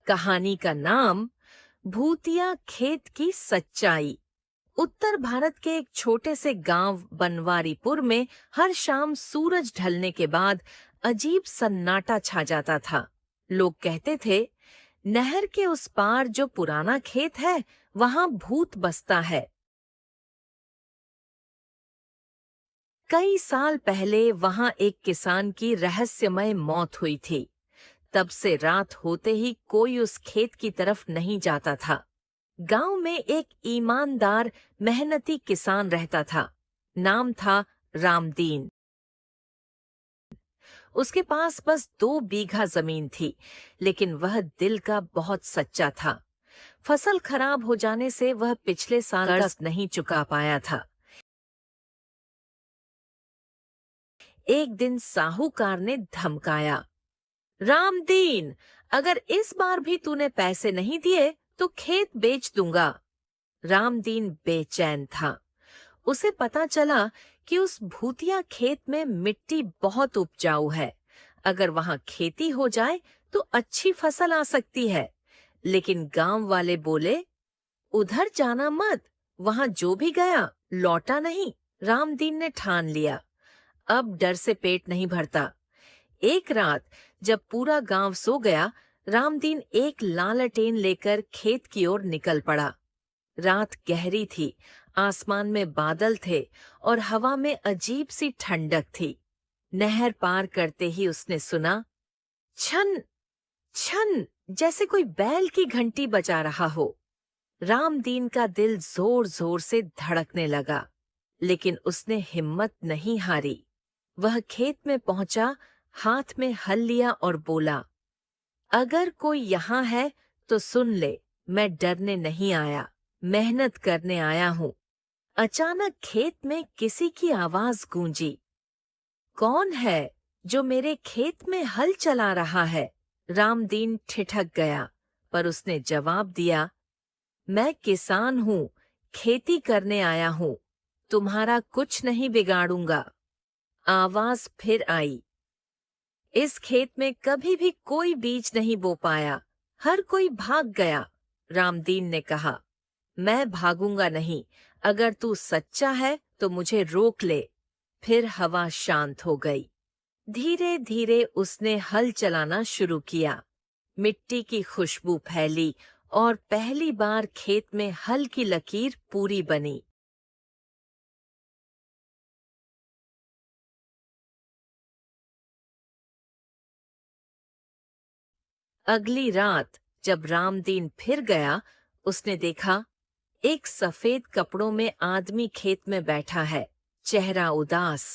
कहानी का नाम भूतिया खेत की सच्चाई। उत्तर भारत के एक छोटे से गांव बनवारीपुर में हर शाम सूरज ढलने के बाद अजीब सन्नाटा छा जाता था। लोग कहते थे, नहर के उस पार जो पुराना खेत है, वहां भूत बसता है। कई साल पहले वहां एक किसान की रहस्यमय मौत हुई थी। तब से रात होते ही कोई उस खेत की तरफ नहीं जाता था। गांव में एक ईमानदार मेहनती किसान रहता था। नाम था रामदीन। उसके पास बस 2 बीघा जमीन थी, लेकिन वह दिल का बहुत सच्चा था। फसल खराब हो जाने से वह पिछले साल कर्ज नहीं चुका पाया था। एक दिन साहूकार ने धमकाया, रामदीन, अगर इस बार भी तूने पैसे नहीं दिए तो खेत बेच दूंगा। रामदीन बेचैन था। उसे पता चला कि उस भूतिया खेत में मिट्टी बहुत उपजाऊ है। अगर वहां खेती हो जाए तो अच्छी फसल आ सकती है। लेकिन गांव वाले बोले, उधर जाना मत, वहां जो भी गया लौटा नहीं। रामदीन ने ठान लिया, अब डर से पेट नहीं भरता। एक रात जब पूरा गांव सो गया, रामदीन एक लालटेन लेकर खेत की ओर निकल पड़ा। रात गहरी थी, आसमान में बादल थे और हवा में अजीब सी ठंडक थी। नहर पार करते ही उसने सुना, छन छन, जैसे कोई बैल की घंटी बजा रहा हो। रामदीन का दिल जोर जोर से धड़कने लगा, लेकिन उसने हिम्मत नहीं हारी। वह खेत में पहुंचा, हाथ में हल लिया और बोला, अगर कोई यहाँ है तो सुन ले, मैं डरने नहीं आया, मेहनत करने आया हूँ। अचानक खेत में किसी की आवाज गूंजी, कौन है जो मेरे खेत में हल चला रहा है? रामदीन ठिठक गया, पर उसने जवाब दिया, मैं किसान हूँ, खेती करने आया हूँ, तुम्हारा कुछ नहीं बिगाड़ूंगा। आवाज फिर आई, इस खेत में कभी भी कोई बीज नहीं बो पाया, हर कोई भाग गया। रामदीन ने कहा, मैं भागूंगा नहीं, अगर तू सच्चा है तो मुझे रोक ले। फिर हवा शांत हो गई। धीरे धीरे उसने हल चलाना शुरू किया। मिट्टी की खुशबू फैली और पहली बार खेत में हल की लकीर पूरी बनी। अगली रात जब रामदीन फिर गया, उसने देखा एक सफेद कपड़ों में आदमी खेत में बैठा है, चेहरा उदास।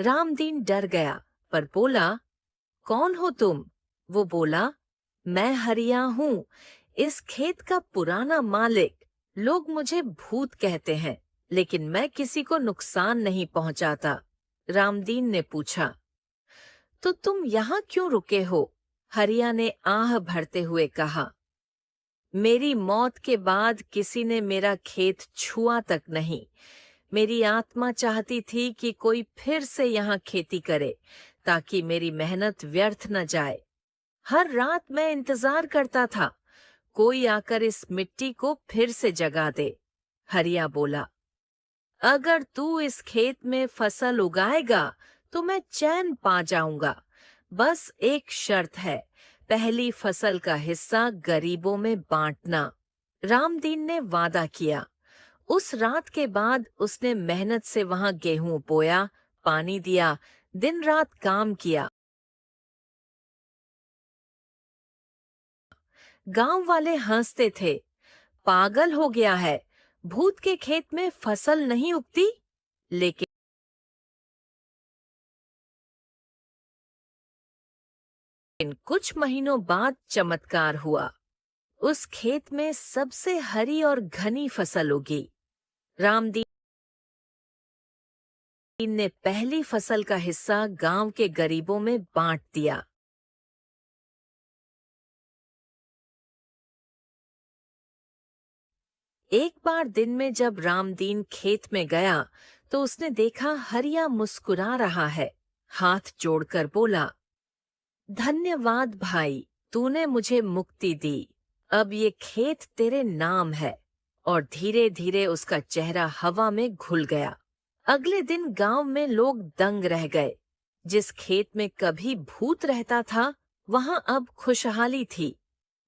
रामदीन डर गया, पर बोला, कौन हो तुम? वो बोला, मैं हरिया हूँ, इस खेत का पुराना मालिक। लोग मुझे भूत कहते हैं, लेकिन मैं किसी को नुकसान नहीं पहुंचाता। रामदीन ने पूछा, तो तुम यहाँ क्यों रुके हो? हरिया ने आह भरते हुए कहा, मेरी मौत के बाद किसी ने मेरा खेत छुआ तक नहीं। मेरी आत्मा चाहती थी कि कोई फिर से यहाँ खेती करे, ताकि मेरी मेहनत व्यर्थ न जाए। हर रात मैं इंतजार करता था, कोई आकर इस मिट्टी को फिर से जगा दे। हरिया बोला, अगर तू इस खेत में फसल उगाएगा तो मैं चैन पा जाऊंगा। बस एक शर्त है, पहली फसल का हिस्सा गरीबों में बांटना। रामदीन ने वादा किया। उस रात के बाद उसने मेहनत से वहां गेहूं बोया, पानी दिया, दिन रात काम किया। गांव वाले हंसते थे, पागल हो गया है, भूत के खेत में फसल नहीं उगती। लेकिन कुछ महीनों बाद चमत्कार हुआ। उस खेत में सबसे हरी और घनी फसल उगी। रामदीन ने पहली फसल का हिस्सा गांव के गरीबों में बांट दिया। एक बार दिन में जब रामदीन खेत में गया तो उसने देखा हरिया मुस्कुरा रहा है। हाथ जोड़कर बोला, धन्यवाद भाई, तूने मुझे मुक्ति दी, अब ये खेत तेरे नाम है। और धीरे धीरे उसका चेहरा हवा में घुल गया। अगले दिन गांव में लोग दंग रह गए। जिस खेत में कभी भूत रहता था, वहां अब खुशहाली थी।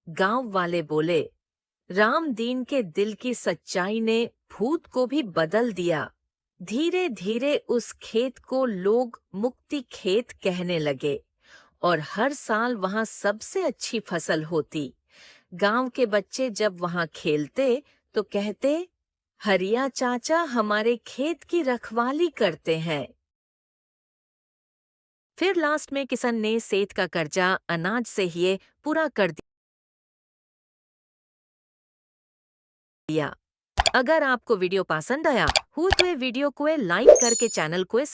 गांव वाले बोले, रामदीन के दिल की सच्चाई ने भूत को भी बदल दिया। धीरे धीरे उस खेत को लोग मुक्ति खेत कहने लगे और हर साल वहां सबसे अच्छी फसल होती। गांव के बच्चे जब वहां खेलते तो कहते, हरिया चाचा हमारे खेत की रखवाली करते हैं। फिर लास्ट में किसान ने सेठ का कर्जा अनाज से ही पूरा कर दिया। अगर आपको वीडियो पसंद आया हो तो ये वीडियो को लाइक करके चैनल को